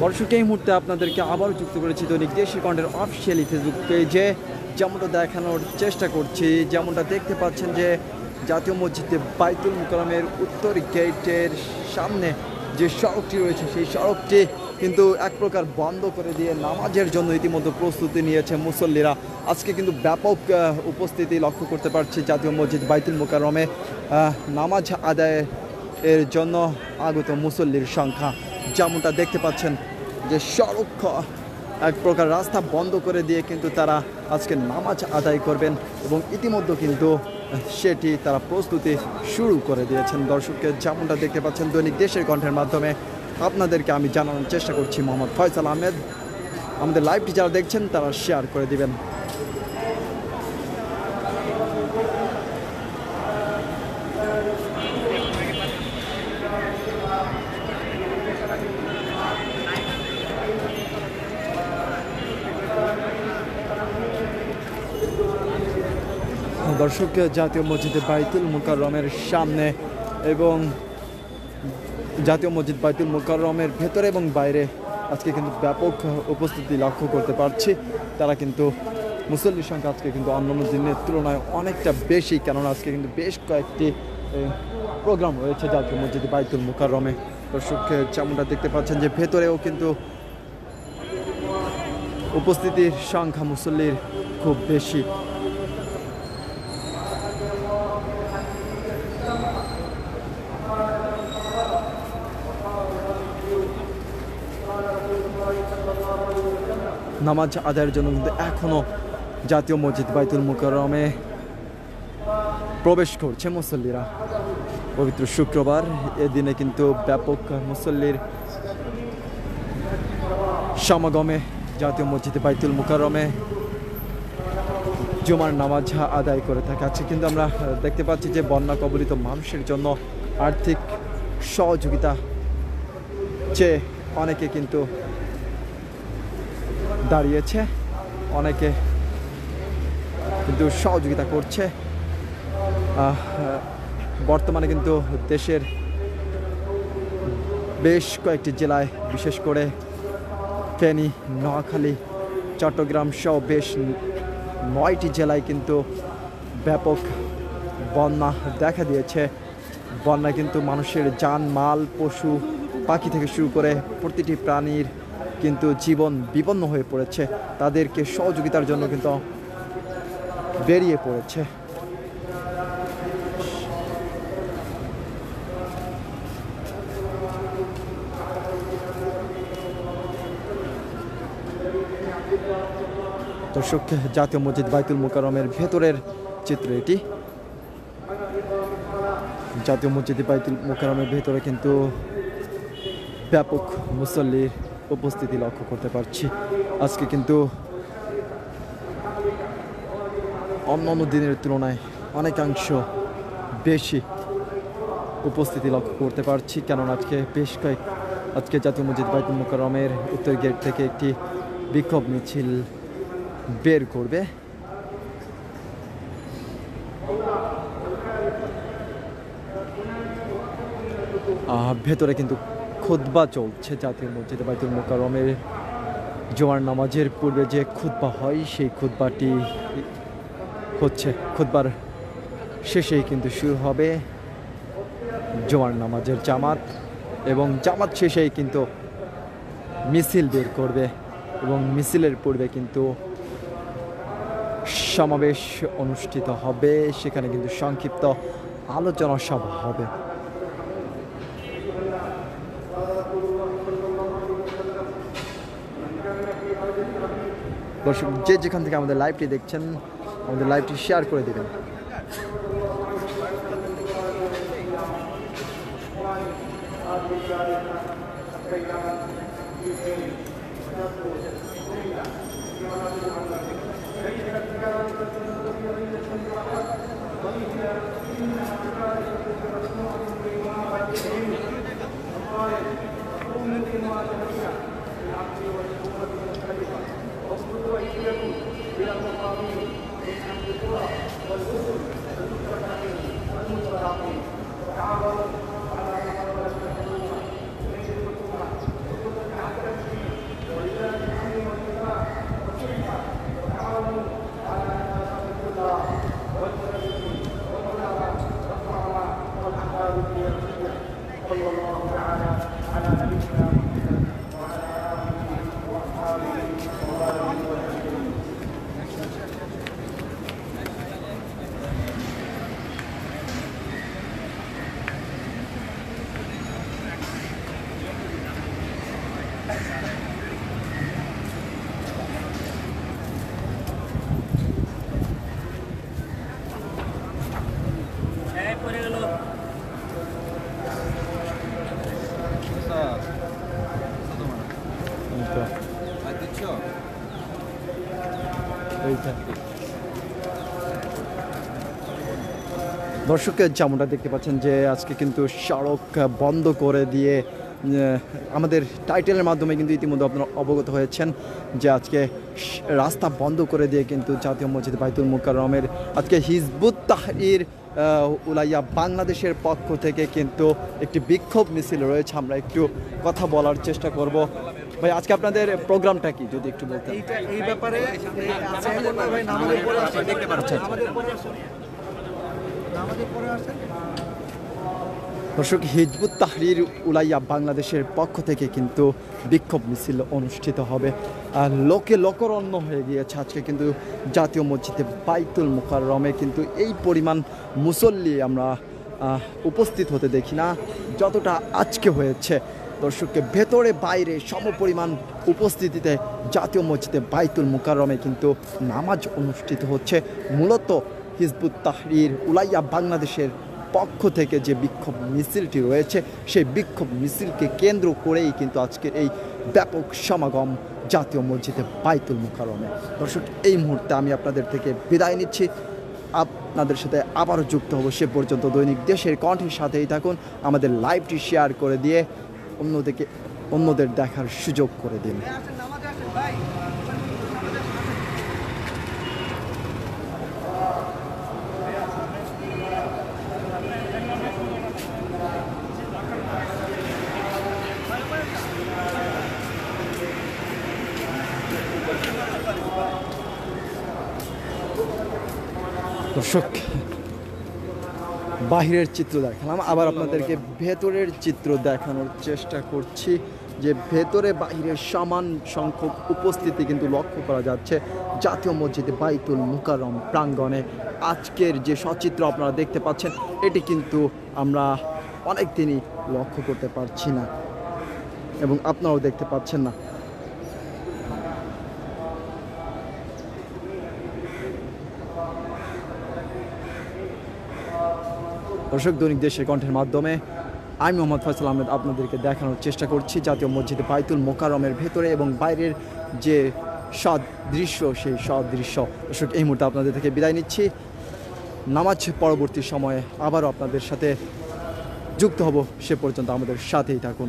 দর্শক এই মুহূর্তে আপনাদেরকে আবারও যুক্ত করেছি দৈনিক দেশের কণ্ঠের অফিসিয়ালি ফেসবুক পেজে। যেমনটা দেখানোর চেষ্টা করছি, যেমনটা দেখতে পাচ্ছেন যে জাতীয় মসজিদে বাইতুল মুকাররমের উত্তর গেটের সামনে যে সড়কটি রয়েছে সেই সড়কটি কিন্তু এক প্রকার বন্ধ করে দিয়ে নামাজের জন্য ইতিমধ্যে প্রস্তুতি নিয়েছে মুসল্লিরা। আজকে কিন্তু ব্যাপক উপস্থিতি লক্ষ্য করতে পারছি জাতীয় মসজিদ বাইতুল মুকাররমে নামাজ আদায়ের জন্য আগত মুসল্লির সংখ্যা। যেমনটা দেখতে পাচ্ছেন যে সড়ক এক প্রকার রাস্তা বন্ধ করে দিয়ে কিন্তু তারা আজকে নামাজ আদায় করবেন এবং ইতিমধ্যে কিন্তু সেটি তারা প্রস্তুতি শুরু করে দিয়েছেন। দর্শককে যেমনটা দেখতে পাচ্ছেন দৈনিক দেশের কণ্ঠের মাধ্যমে আপনাদেরকে আমি জানানোর চেষ্টা করছি মোহাম্মদ ফয়সাল আহমেদ। আমাদের লাইভটি যারা দেখছেন তারা শেয়ার করে দিবেন। দর্শক জাতীয় মসজিদে বাইতুল মুকাররমের সামনে এবং জাতীয় মসজিদ বাইতুল মুকাররমের ভেতরে এবং বাইরে আজকে কিন্তু ব্যাপক উপস্থিতি লক্ষ্য করতে পারছি। তারা কিন্তু মুসল্লির সংখ্যা আজকে কিন্তু অন্যান্য দিনের তুলনায় অনেকটা বেশি, কেননা আজকে কিন্তু বেশ কয়েকটি প্রোগ্রাম রয়েছে জাতীয় মসজিদে বাইতুল মুকাররমে। দর্শক যেমনটা দেখতে পাচ্ছেন যে ভেতরেও কিন্তু উপস্থিতির সংখ্যা মুসল্লির খুব বেশি। নামাজ আদায়ের জন্য কিন্তু এখনও জাতীয় মসজিদ বাইতুল মুকাররমে প্রবেশ করছে মুসল্লিরা। পবিত্র শুক্রবার এদিনে কিন্তু ব্যাপক মুসল্লির সমাগমে জাতীয় মসজিদে বাইতুল মুকাররমে জুমার নামাজ আদায় করে থাকে। আজকে কিন্তু আমরা দেখতে পাচ্ছি যে বন্যা কবলিত মানুষের জন্য আর্থিক সহযোগিতা চেয়ে অনেকে কিন্তু দাঁড়িয়েছে, অনেকে কিন্তু সহযোগিতা করছে। বর্তমানে কিন্তু দেশের বেশ কয়েকটি জেলায়, বিশেষ করে ফেনী, নোয়াখালী, চট্টগ্রাম সহ বেশ 9টি জেলায় কিন্তু ব্যাপক বন্যা দেখা দিয়েছে। বন্যা কিন্তু মানুষের জান মাল, পশু পাখি থেকে শুরু করে প্রতিটি প্রাণীর কিন্তু জীবন বিপন্ন হয়ে পড়েছে। তাদেরকে সহযোগিতার জন্য কিন্তু বেরিয়ে পড়েছে। দর্শক জাতীয় মসজিদ বাইতুল মুকাররমের ভেতরের চিত্র এটি। জাতীয় মসজিদ বাইতুল মুকাররমের ভেতরে কিন্তু ব্যাপক মুসল্লির উপস্থিতি লক্ষ্য করতে পারছি। আজকে কিন্তু অন্যান্য দিনের তুলনায় অনেকাংশ বেশি উপস্থিতি লক্ষ্য করতে পারছি, কেননা আজকে জাতীয় মসজিদ বাইতুল মুকাররমের উত্তর গেট থেকে একটি বিক্ষোভ মিছিল বের করবে। ভেতরে কিন্তু খুতবা চলছে। জাতীয় মসজিদে বাইতুল মুকাররমের জুমার নামাজের পূর্বে যে খুতবা হয় সেই খুতবাটি হচ্ছে। খুতবার শেষেই কিন্তু শুরু হবে জুমার নামাজের জামাত এবং জামাত শেষেই কিন্তু মিছিল বের করবে এবং মিছিলের পূর্বে কিন্তু সমাবেশ অনুষ্ঠিত হবে। সেখানে কিন্তু সংক্ষিপ্ত আলোচনা সভা হবে। দর্শক যে যেখান থেকে আমাদের লাইভটি দেখছেন, আমাদের লাইভটি শেয়ার করে দেবেন। দর্শকের যেমনটা দেখতে পাচ্ছেন যে আজকে কিন্তু সড়ক বন্ধ করে দিয়ে আমাদের টাইটেলের মাধ্যমে কিন্তু ইতিমধ্যে আপনারা অবগত হয়েছেন যে আজকে রাস্তা বন্ধ করে দিয়ে কিন্তু জাতীয় মসজিদ বাইতুল মুকাররমের আজকে হিজবুত তাহরির উলাইয়া বাংলাদেশের পক্ষ থেকে কিন্তু একটি বিক্ষোভ মিছিল রয়েছে। আমরা একটু কথা বলার চেষ্টা করব। ভাই আজকে আপনাদের প্রোগ্রামটা কি যদি একটু বলতেন? এই ব্যাপারে ভাই নামাজের পরে আসেন, দেখতে পাচ্ছেন। দর্শক, হিজবুত তাহরির উলাইয়া বাংলাদেশের পক্ষ থেকে কিন্তু বিক্ষোভ মিছিল অনুষ্ঠিত হবে। লোকে লোকরণ্য হয়ে গিয়েছে আজকে কিন্তু জাতীয় মসজিদে বাইতুল মুকাররমে কিন্তু এই পরিমাণ মুসল্লি আমরা উপস্থিত হতে দেখি না যতটা আজকে হয়েছে। দর্শককে ভেতরে বাইরে সমপরিমাণ উপস্থিতিতে জাতীয় মসজিদে বাইতুল মুকাররমে কিন্তু নামাজ অনুষ্ঠিত হচ্ছে। মূলত হিজবুত তাহরির উলাইয়া বাংলাদেশের পক্ষ থেকে যে বিক্ষোভ মিছিলটি রয়েছে সেই বিক্ষোভ মিছিলকে কেন্দ্র করেই কিন্তু আজকের এই ব্যাপক সমাগম জাতীয় মসজিদে বাইতুল মুকাররমে। দর্শক, এই মুহূর্তে আমি আপনাদের থেকে বিদায় নিচ্ছি। আপনাদের সাথে আবারও যুক্ত হব। সে পর্যন্ত দৈনিক দেশের কণ্ঠের সাথেই থাকুন। আমাদের লাইভটি শেয়ার করে দিয়ে অন্যদের দেখার সুযোগ করে দিন। দর্শক, বাহিরের চিত্র দেখালাম, আবার আপনাদেরকে ভেতরের চিত্র দেখানোর চেষ্টা করছি যে ভেতরে বাহিরের সমান সংখ্যক উপস্থিতি কিন্তু লক্ষ্য করা যাচ্ছে জাতীয় মসজিদে বাইতুল মুকাররম প্রাঙ্গণে। আজকের যে সচিত্র আপনারা দেখতে পাচ্ছেন এটি কিন্তু আমরা অনেক দিনই লক্ষ্য করতে পারছি না এবং আপনারাও দেখতে পাচ্ছেন না। দর্শক, দৈনিক দেশের কণ্ঠের মাধ্যমে আমি মোহাম্মদ ফয়সাল আহমেদ আপনাদেরকে দেখানোর চেষ্টা করছি জাতীয় মসজিদে বাইতুল মুকাররমের ভেতরে এবং বাইরের যে সদৃশ্য সেই সদৃশ্য। দর্শক, এই মুহূর্তে আপনাদের থেকে বিদায় নিচ্ছি। নামাজ পরবর্তী সময়ে আবারও আপনাদের সাথে যুক্ত হব। সে পর্যন্ত আমাদের সাথেই থাকুন।